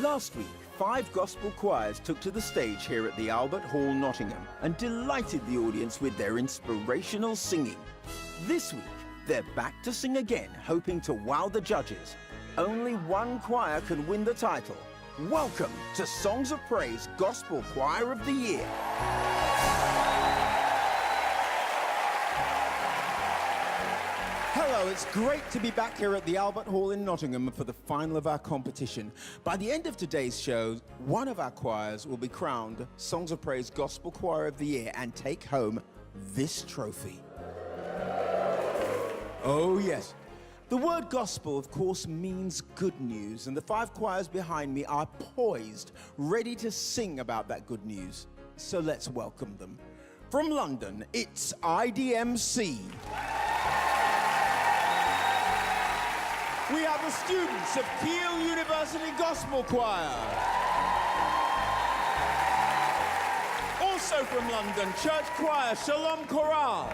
Last week, 5 gospel choirs took to the stage here at the Albert Hall, Nottingham, and delighted the audience with their inspirational singing. This week, they're back to sing again, hoping to wow the judges. Only one choir can win the title. Welcome to Songs of Praise Gospel Choir of the Year. Hello, it's great to be back here at the Albert Hall in Nottingham for the final of our competition. By the end of today's show, one of our choirs will be crowned Songs of Praise Gospel Choir of the Year and take home this trophy. Oh yes. The word gospel, of course, means good news, and the 5 choirs behind me are poised, ready to sing about that good news. So let's welcome them. From London, it's IDMC. We have the students of Keele University Gospel Choir. Also from London, church choir SHALOM CHORALE.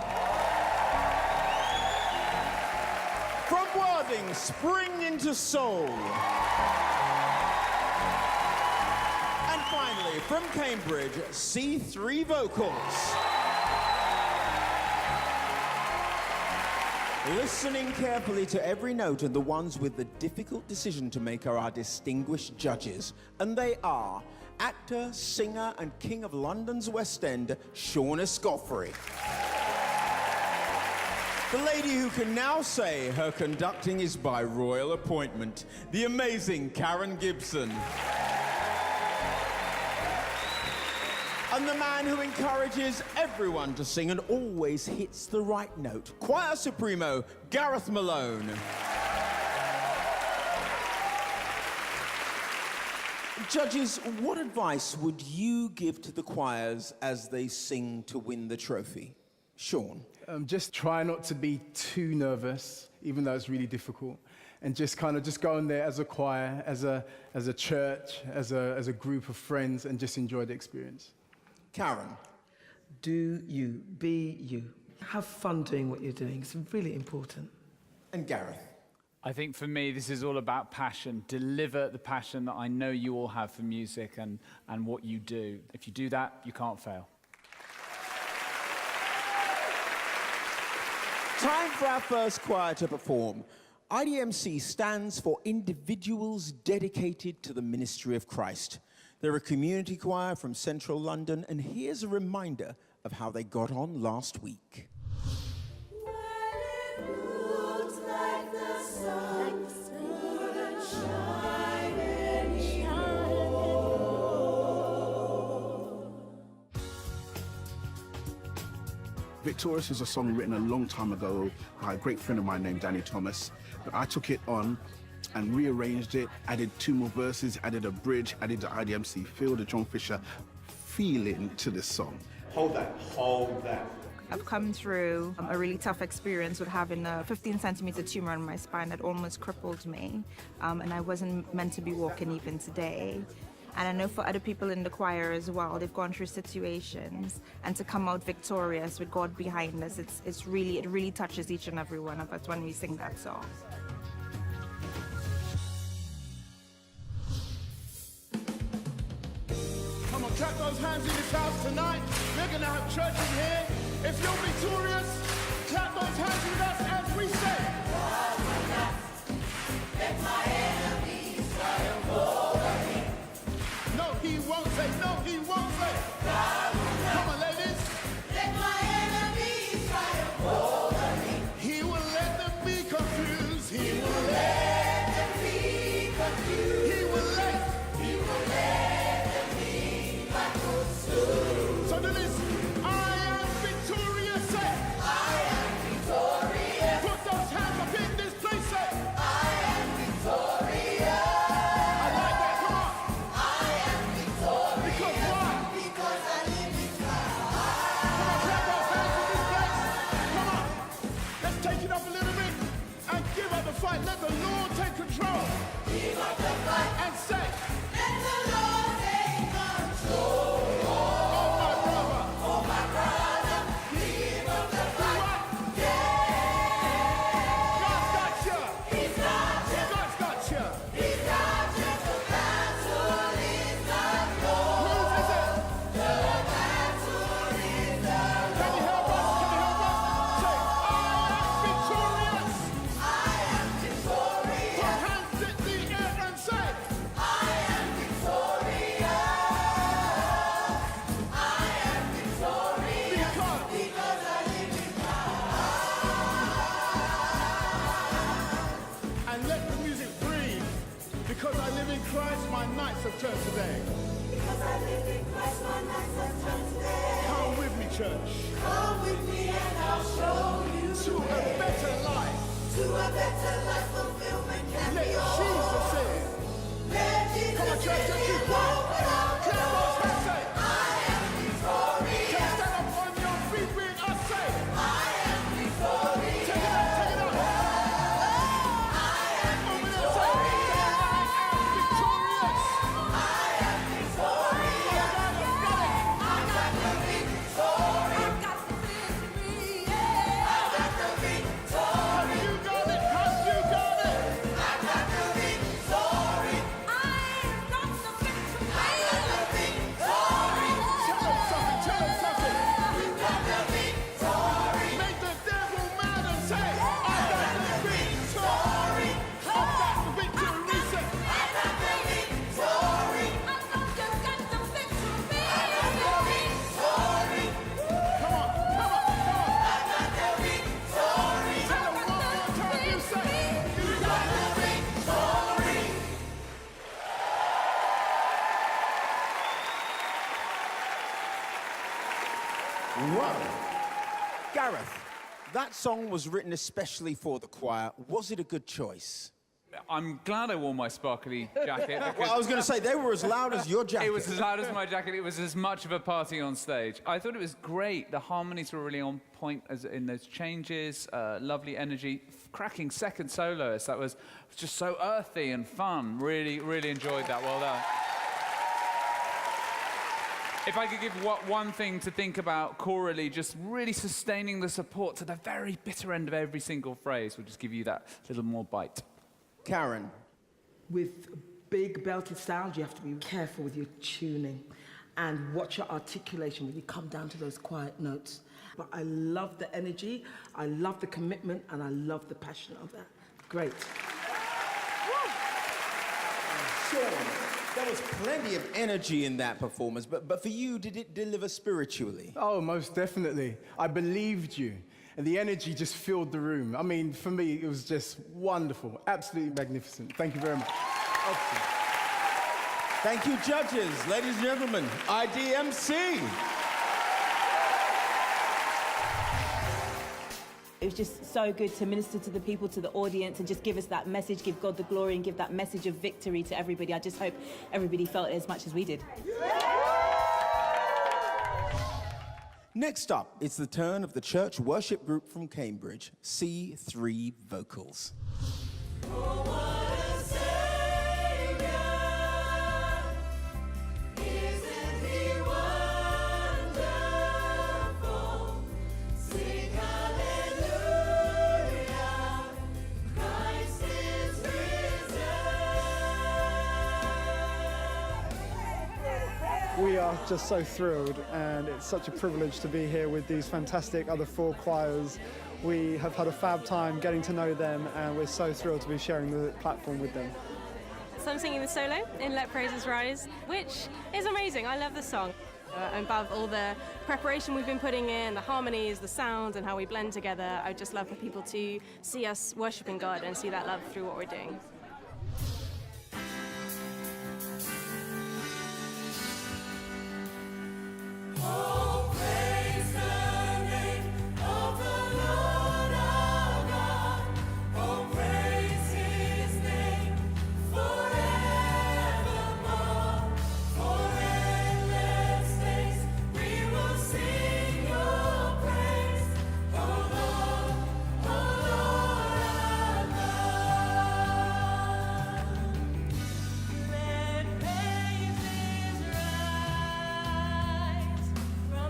From Worthing, Spring into Soul. And finally, from Cambridge, C3 Vocals. Listening carefully to every note, and the ones with the difficult decision to make are our distinguished judges. And they are actor, singer, and King of London's West End, Sean Escoffery. The lady who can now say her conducting is by royal appointment, the amazing Karen Gibson. And the man who encourages everyone to sing and always hits the right note, Choir Supremo, Gareth Malone. Judges, what advice would you give to the choirs as they sing to win the trophy? Sean? Just try not to be too nervous, even though it's really difficult, and just go in there as a choir, as a church, as a group of friends, and just enjoy the experience. Karen? Do you, be you. Have fun doing what you're doing. It's really important. And Gareth? I think for me, this is all about passion. Deliver the passion that I know you all have for music and what you do. If you do that, you can't fail. Time for our first choir to perform. IDMC stands for Individuals Dedicated to the Ministry of Christ. They're a community choir from central London, and here's a reminder of how they got on last week. Victorious is a song written a long time ago by a great friend of mine named Danny Thomas. But I took it on and rearranged it, added 2 more verses, added a bridge, added the IDMC feel, the John Fisher feeling to this song. Hold that, hold that. I've come through a really tough experience with having a 15-centimeter tumor on my spine that almost crippled me, and I wasn't meant to be walking even today. And I know for other people in the choir as well, they've gone through situations, and to come out victorious with God behind us, it really touches each and every one of us when we sing that song. Come on, clap those hands in this house tonight. We're gonna have church in here. If you're victorious, clap those hands with us as we say. God will not let my enemies triumph over me. No, he won't say, no, he won't say. God will not. Come on, ladies. Let my enemies triumph over me. He will let them be confused. He will let them be confused. He will let them be my footstool. So do this. I am victorious. Say. I am victorious. Put those hands up in this place. Say. I am victorious. I like that. Come on. I am victorious. Because why? Because I live in Christ. Come on, clap those hands in this place. Come on. Let's take it up a little bit and give up the fight. Let the Lord take control. Give up the fight. Because I live in Christ, my nights have turned today. Because I live in Christ, my nights have turned today. Come with me, church. Come with me and I'll show you To a better life. to a better life. Fulfillment can Let be all. Jesus in. Let Jesus Come on, church, in. let's keep Walk going. without Clap those hands, say. I am Can you victorious. stand up on your feet with us, say. I am victorious. Take it up, take it up. I am Over there, say. I am victorious. I am victorious. I got the victory. I got the victory. I got the victory. You got it, have you got it? I got the victory. I got the victory. I got the victory. Tell them something, tell them something. We got the victory. Make the devil mad and say, I got the victory. I got the victory, say. I got the victory. I got the victory. I got the victory. Come on, come on, come on. I got the victory. Tell them one more time, you say. You got The victory. Whoa. Gareth, that song was written especially for the choir. Was it a good choice? I'm glad I wore my sparkly jacket because Well, I was going to say, they were as loud as your jacket. it was as loud as my jacket. It was as much of a party on stage. I thought it was great. The harmonies were really on point as in those changes. Lovely energy. Cracking second soloist. That was just so earthy and fun. Really, really enjoyed that. Well done. If I could give one thing to think about chorally, just really sustaining the support to the very bitter end of every single phrase would just give you that little more bite. Karen. With big belted sounds, you have to be careful with your tuning and watch your articulation when you come down to those quiet notes. But I love the energy, I love the commitment, and I love the passion of that. Great. Sean, there was plenty of energy in that performance, but for you, did it deliver spiritually? Oh, most definitely. I believed you. And the energy just filled the room. I mean, for me, it was just wonderful. Absolutely magnificent. Thank you very much. Awesome. Thank you, judges. Ladies and gentlemen, IDMC. It was just so good to minister to the people, to the audience, and just give us that message, give God the glory, and give that message of victory to everybody. I just hope everybody felt it as much as we did. Next up, it's the turn of the church worship group from Cambridge, C3 Vocals. We are just so thrilled, and it's such a privilege to be here with these fantastic other four choirs. We have had a fab time getting to know them, and we're so thrilled to be sharing the platform with them. So I'm singing the solo in Let Praises Rise, which is amazing. I love the song. Above all the preparation we've been putting in, the harmonies, the sounds, and how we blend together, I would just love for people to see us worshiping God and see that love through what we're doing. Oh, praise the name of the Lord our God. Oh, praise His name forevermore. For endless days we will sing Your praise. Oh Lord our God. Let praises rise from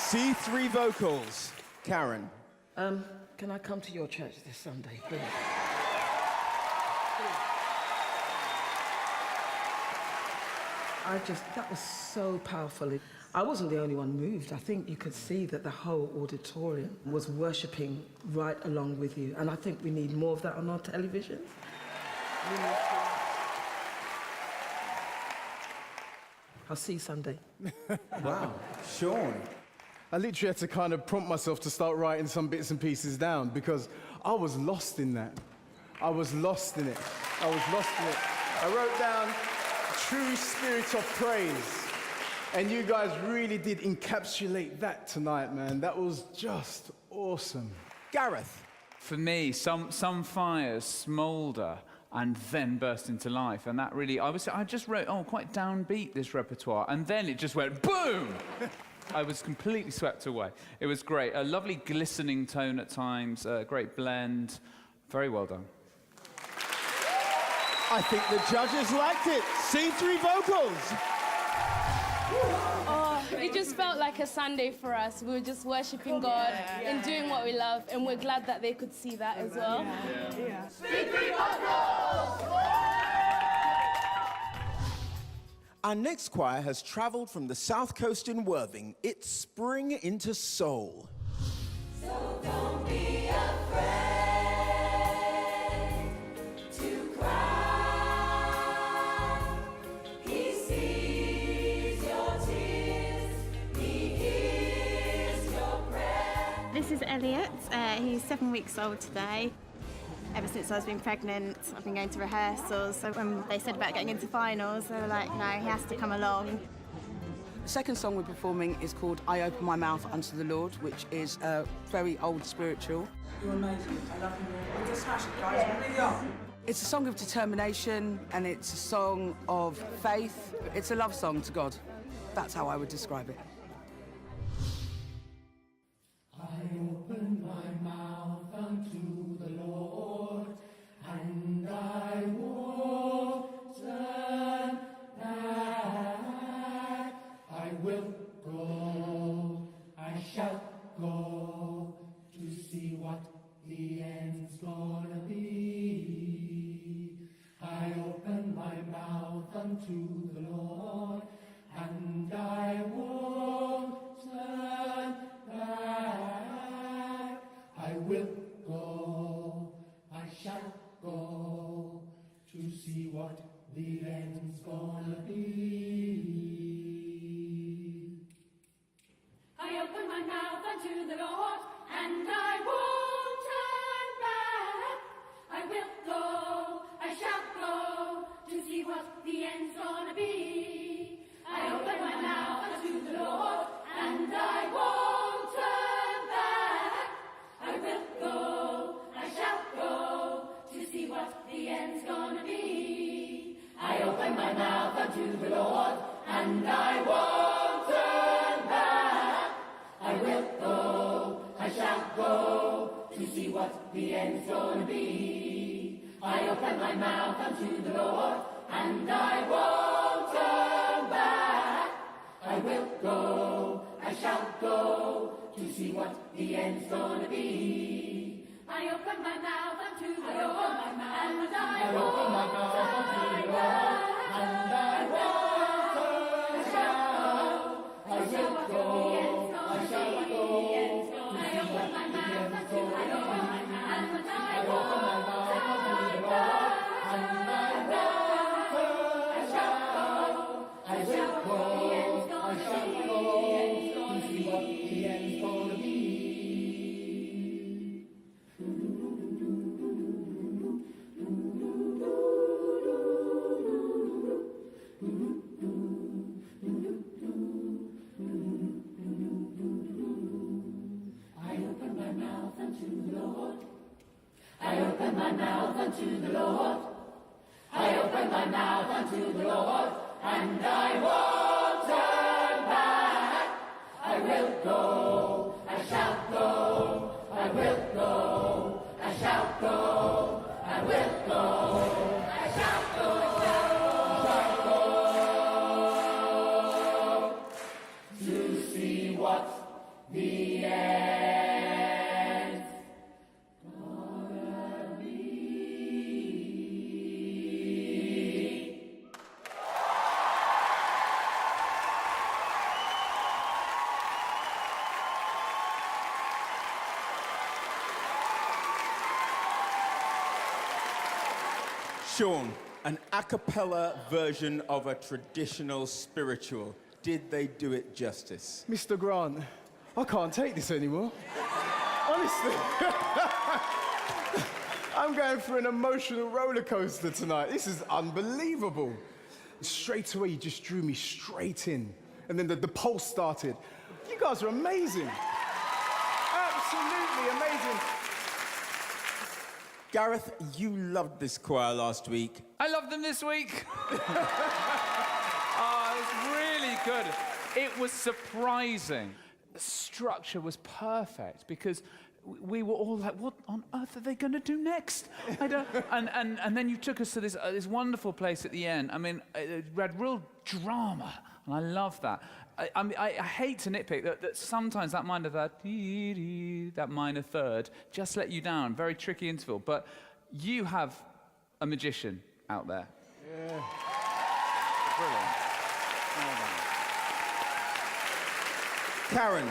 C3 vocals. Karen. Can I come to your church this Sunday, please? That was so powerful. I wasn't the only one moved. I think you could see that the whole auditorium was worshipping right along with you. And I think we need more of that on our television. I'll see you Sunday. Wow. Sean. I literally had to kind of prompt myself to start writing some bits and pieces down because I was lost in that. I was lost in it. I wrote down true spirit of praise. And you guys really did encapsulate that tonight, man. That was just awesome. Gareth. For me, some fires smoulder and then burst into life. And that really, I just wrote, quite downbeat, this repertoire. And then it just went boom! I was completely swept away. It was great. A lovely glistening tone at times, a great blend. Very well done. I think the judges liked it. C3 vocals. Oh, it just felt like a Sunday for us. We were just worshipping God and doing what we love, and we're glad that they could see that as well. Our next choir has travelled from the south coast in Worthing. It's spring into soul. So don't be afraid to cry. He sees your tears. He hears your prayer. This is Elliot. He's 7 weeks old today. Ever since I've been pregnant, I've been going to rehearsals. So when they said about getting into finals, they were like, no, he has to come along. The second song we're performing is called I Open My Mouth Unto the Lord, which is a very old spiritual. You're amazing. I love you. We're just smash it, guys. We really are. It's a song of determination and it's a song of faith. It's a love song to God. That's how I would describe it. I open my mouth unto the Lord, and I won't turn back. I will go, I shall go, to see what the end's gonna be. I open my mouth unto the Lord, and I won't turn back. I will go, I shall go, to see what the end's gonna be. I open my mouth unto the Lord, and I won't turn back. I will go, I shall go, to see what the end's gonna be. I open my mouth unto the Lord, and I won't turn back. I will go, I shall go, to see what the end's gonna be. I open my mouth unto the Lord, and I won't turn back. I will go, I shall go, to see what the end's gonna be. I open my mouth unto the Lord, and I won't turn back. I will go, I shall go, to see what the end's gonna be. I open my mouth unto the Lord, and I won't turn back. And I won't turn back. I will go, I shall go, I open my mouth unto the Lord, and I won't turn back. And I won't turn, I shall go, I will go, I shall go, to see what the end's gonna be. I open my mouth unto the Lord. I open my mouth unto the Lord. I open my mouth unto the Lord, and I won't turn back. I will go, I shall go, I will go, I shall go, I will go, I shall go, to see what Sean, an a cappella version of a traditional spiritual. Did they do it justice? Mr. Grant, I can't take this anymore. Honestly. I'm going through an emotional roller coaster tonight. This is unbelievable. Straight away, you just drew me straight in. And then the pulse started. You guys are amazing. Absolutely amazing. Gareth, you loved this choir last week. I loved them this week. Oh, it was really good. It was surprising. The structure was perfect because we were all like, what on earth are they going to do next? I don't... and then you took us to this wonderful place at the end. I mean, it had real drama, and I love that. I hate to nitpick that sometimes that minor third just let you down. Very tricky interval. But you have a magician out there. Yeah. Brilliant. Karen,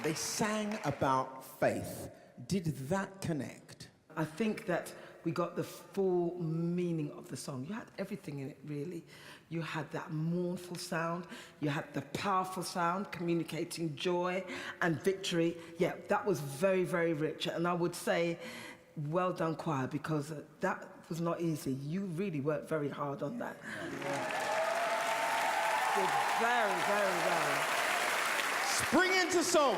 they sang about faith. Did that connect? I think that we got the full meaning of the song. You had everything in it, really. You had that mournful sound. You had the powerful sound, communicating joy and victory. Yeah, that was very, very rich. And I would say, well done, choir, because that was not easy. You really worked very hard on that. Did very, very well. Spring into soul.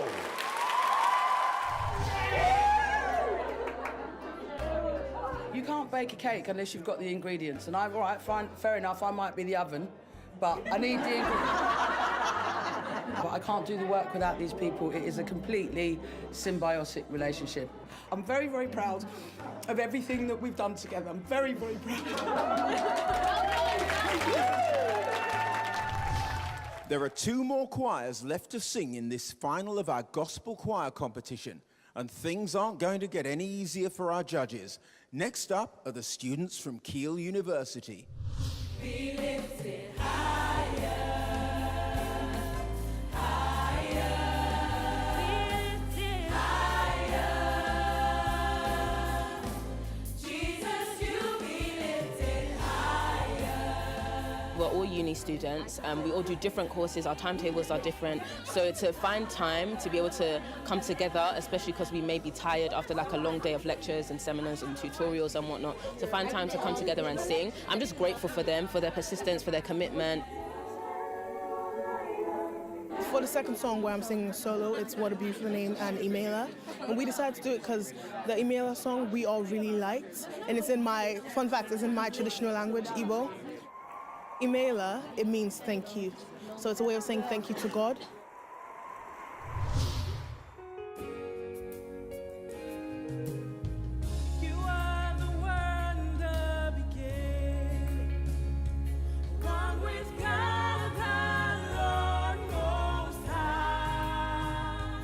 You can't bake a cake unless you've got the ingredients. And all right, fine, fair enough, I might be the oven, but I need the ingredients. But I can't do the work without these people. It is a completely symbiotic relationship. I'm very, very proud of everything that we've done together. I'm very, very proud. There are 2 more choirs left to sing in this final of our gospel choir competition, and things aren't going to get any easier for our judges. Next up are the students from Keele University. Be lifted higher, higher. Be lifted higher. Jesus, you be lifted higher. We're all uni students, and we all do different courses. Our timetables are different. So to find time to be able to come together, especially because we may be tired after like a long day of lectures and seminars and tutorials and whatnot, to find time to come together and sing. I'm just grateful for them, for their persistence, for their commitment. For the second song where I'm singing solo, it's What a Beautiful Name and Emela. And we decided to do it because the Emela song we all really liked. And it's in my, fun fact, it's in my traditional language, Igbo. Emela, it means thank you. So it's a way of saying thank you to God. You are the wonder beginning, one with God, the Lord Most High.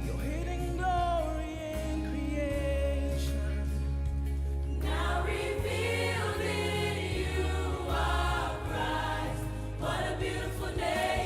Your hidden glory in creation, now revealed in you are Christ. What a beautiful name.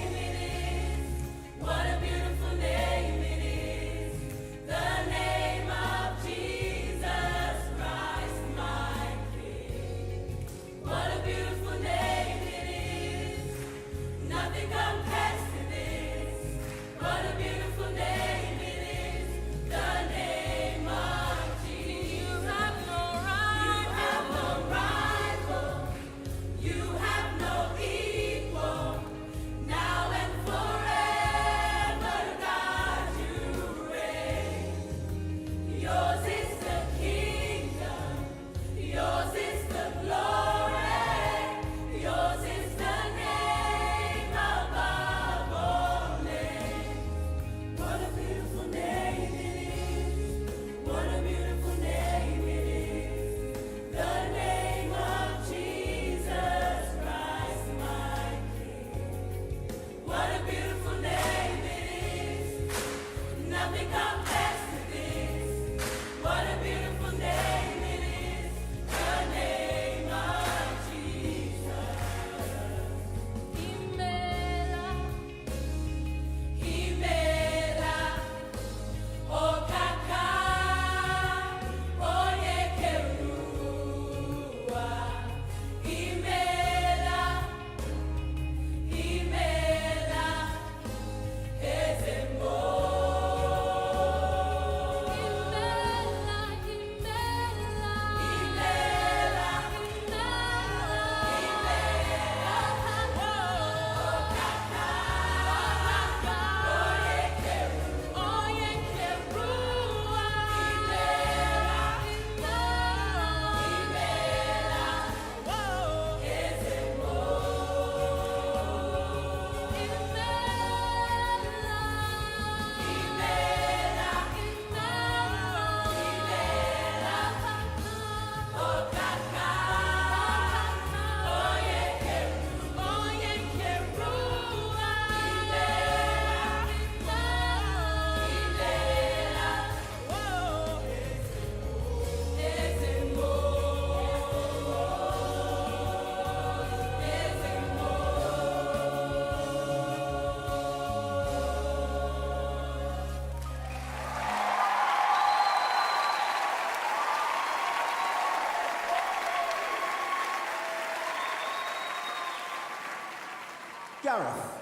Gareth.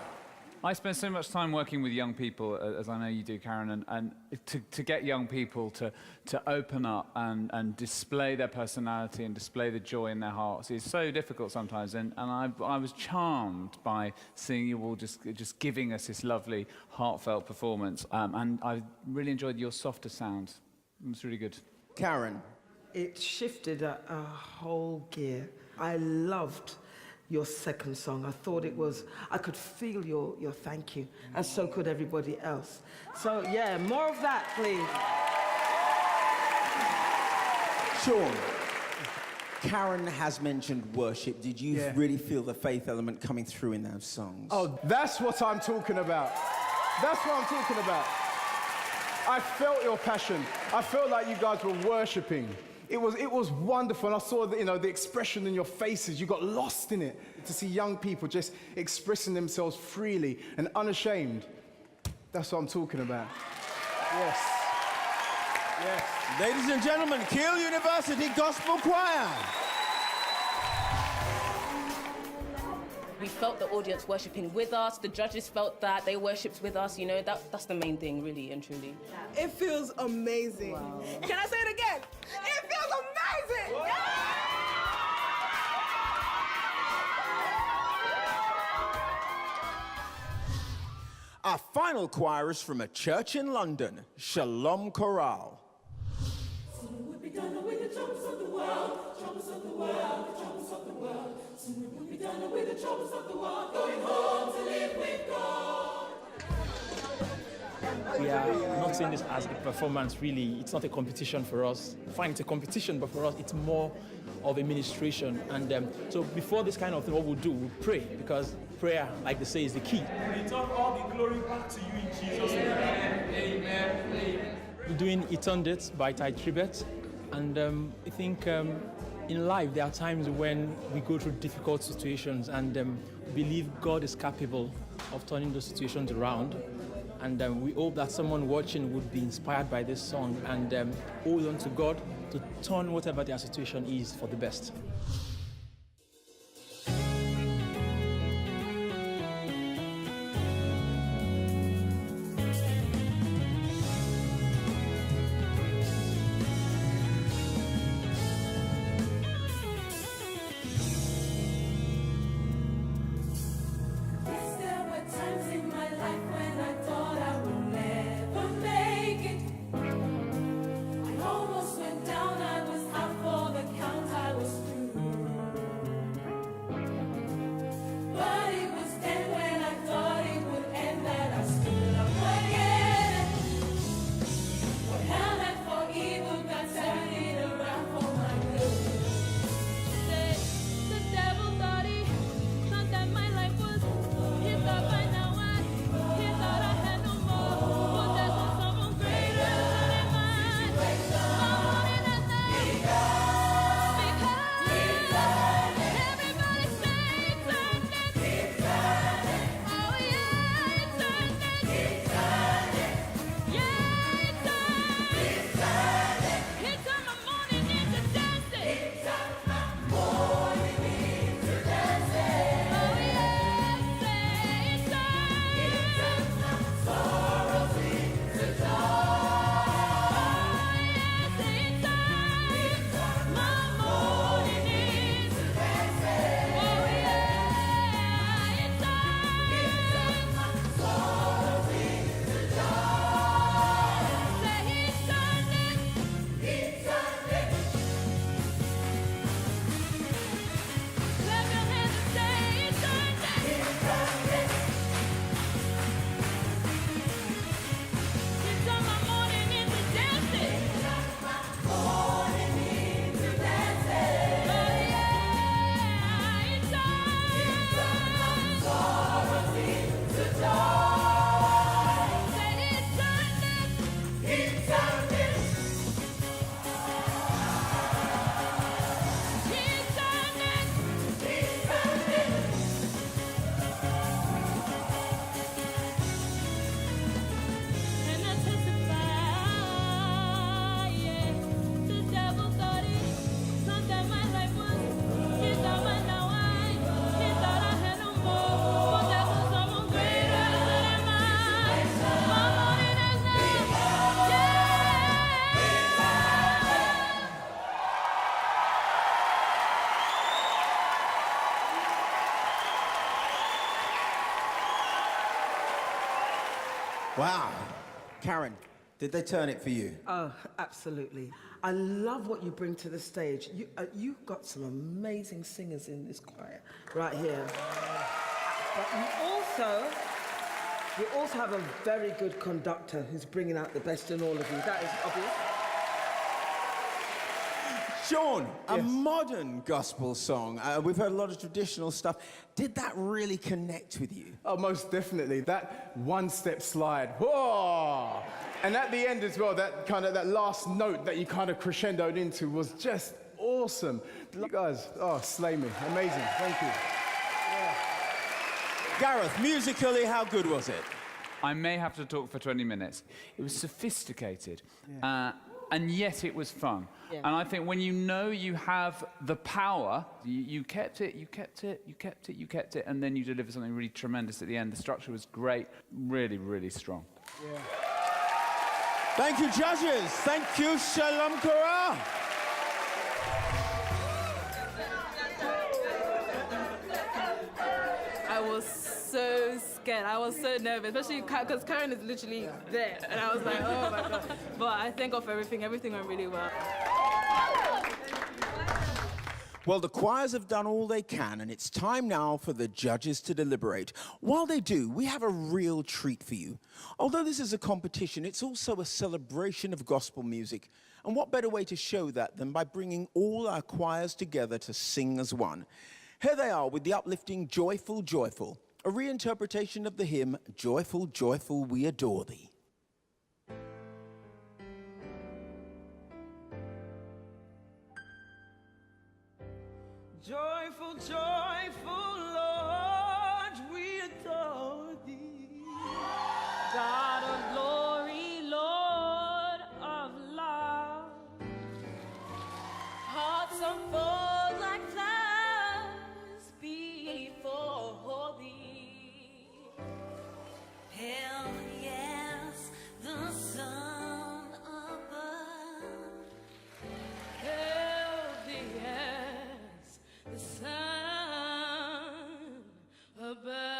I spend so much time working with young people, as I know you do, Karen, and to get young people to open up and display their personality and display the joy in their hearts is so difficult sometimes. And I was charmed by seeing you all just giving us this lovely, heartfelt performance. And I really enjoyed your softer sound. It was really good. Karen. It shifted a whole gear. I loved your second song. I thought it was, I could feel your thank you, and so could everybody else. So yeah, more of that, please. Sean, Karen has mentioned worship. Did you really feel the faith element coming through in those songs? Oh, that's what I'm talking about. That's what I'm talking about. I felt your passion. I felt like you guys were worshiping. It was wonderful. I saw the expression in your faces. You got lost in it. To see young people just expressing themselves freely and unashamed. That's what I'm talking about. Yes. Yes. Ladies and gentlemen, Keele University Gospel Choir. We felt the audience worshipping with us. The judges felt that they worshipped with us. You know, that's the main thing, really and truly. It feels amazing. Wow. Can I say it again? It feels amazing! Yeah! Our final choir is from a church in London, Shalom Chorale. Soon we'll be done with the troubles of the world, troubles of the world, troubles of the world. Soon we'll be done with the troubles of the world, going home to live with God. We are not seeing this as a performance, really. It's not a competition for us. Fine, it's a competition, but for us, it's more of a ministration. And so before this kind of thing, what we'll do, we'll pray, because prayer, like they say, is the key. We return all the glory back to you in Jesus' name. Amen. Amen. Amen. We're doing Eterndates by Ty Tribbett, and I think in life there are times when we go through difficult situations and believe God is capable of turning those situations around. And we hope that someone watching would be inspired by this song and hold on to God to turn whatever their situation is for the best. Almost went down, I was out for the count, I was through. Wow. Karen, did they turn it for you? Oh, absolutely. I love what you bring to the stage. You've got some amazing singers in this choir right here. But you also have a very good conductor who's bringing out the best in all of you. That is obvious. Sean, a modern gospel song. We've heard a lot of traditional stuff. Did that really connect with you? Oh, most definitely. That one-step slide. Whoa! And at the end as well, that last note that you kind of crescendoed into was just awesome. You guys, slay me. Amazing. Thank you. Gareth, musically, how good was it? I may have to talk for 20 minutes. It was sophisticated, and yet it was fun. Yeah. And I think when you know you have the power, you kept it, and then you deliver something really tremendous at the end. The structure was great, really, really strong. Yeah. Thank you, judges. Thank you, Shalom Chorale. I was so scared. I was so nervous, especially because Karen is literally there. And I was like, oh my God. But I thank God for everything. Everything went really well. Well, the choirs have done all they can, and it's time now for the judges to deliberate. While they do, we have a real treat for you. Although this is a competition, it's also a celebration of gospel music. And what better way to show that than by bringing all our choirs together to sing as one? Here they are with the uplifting Joyful, Joyful, a reinterpretation of the hymn, Joyful, Joyful, We Adore Thee. Joyful, joyful, Lord, we adore thee. God of glory, Lord of love. Hearts unfold like flowers before thee. Hell yes, the sun above. Hell yes, the sun above.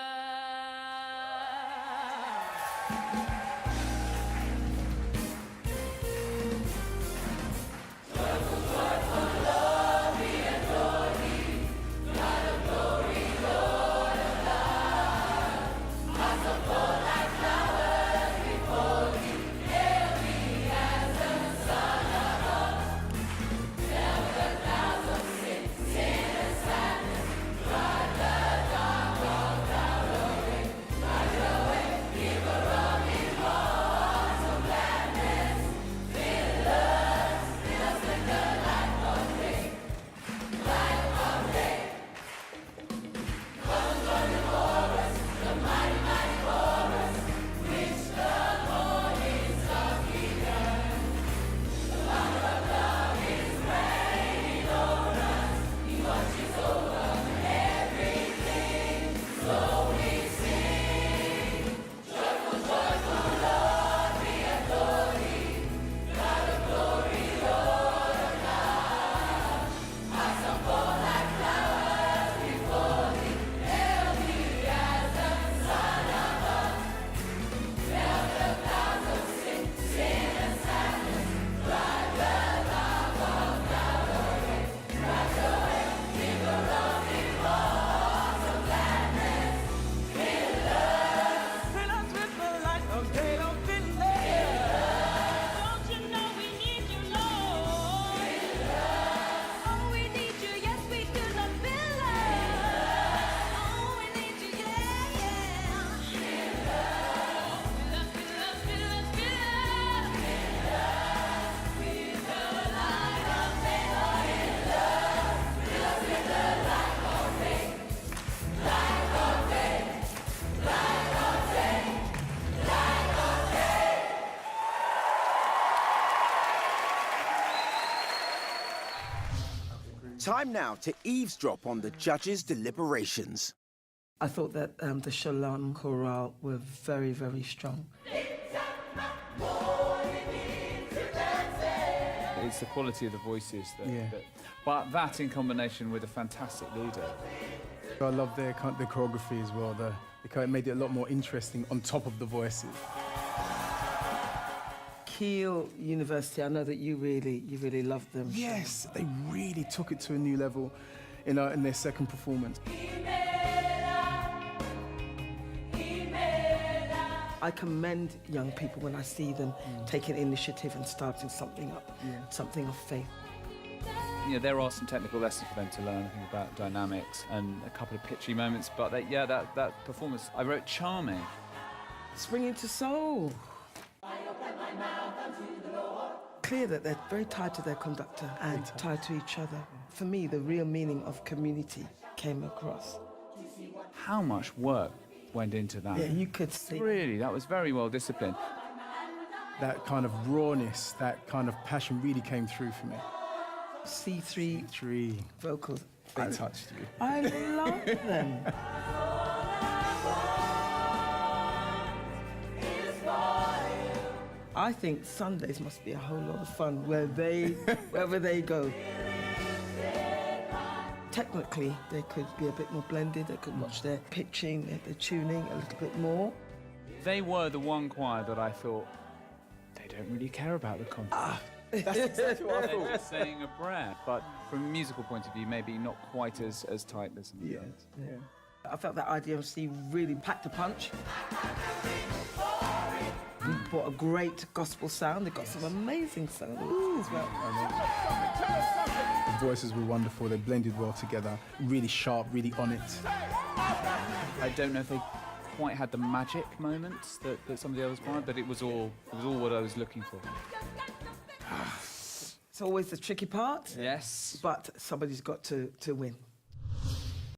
Time now to eavesdrop on the judges' deliberations. I thought that the Shalom Chorale were very, very strong. It's the quality of the voices but that in combination with a fantastic leader. I love the choreography as well. It made it a lot more interesting on top of the voices. Peel University, I know that you really loved them. Yes, they really took it to a new level in their second performance. I commend young people when I see them taking initiative and starting something up, something of faith. You know, there are some technical lessons for them to learn, I think, about dynamics and a couple of pitchy moments, but that performance, I wrote charming. Springing to soul. Clear that they're very tied to their conductor and tied to each other. For me, the real meaning of community came across. How much work went into that? Yeah, you could see. Really, that was very well disciplined. That kind of rawness, that kind of passion really came through for me. C3 vocals. They touched you. I love them. I think Sundays must be a whole lot of fun wherever they go. Technically, they could be a bit more blended. They could watch their pitching, their tuning a little bit more. They were the one choir that I thought, they don't really care about the content. That's exactly what I They're thought. just saying a prayer, but from a musical point of view, maybe not quite as tight as some of the others. I felt that IDMC really packed a punch. We brought a great gospel sound. They got some amazing solos as well. The voices were wonderful. They blended well together. Really sharp, really on it. I don't know if they quite had the magic moments that some of the others wanted, but it was all what I was looking for. It's always the tricky part. Yes. But somebody's got to win.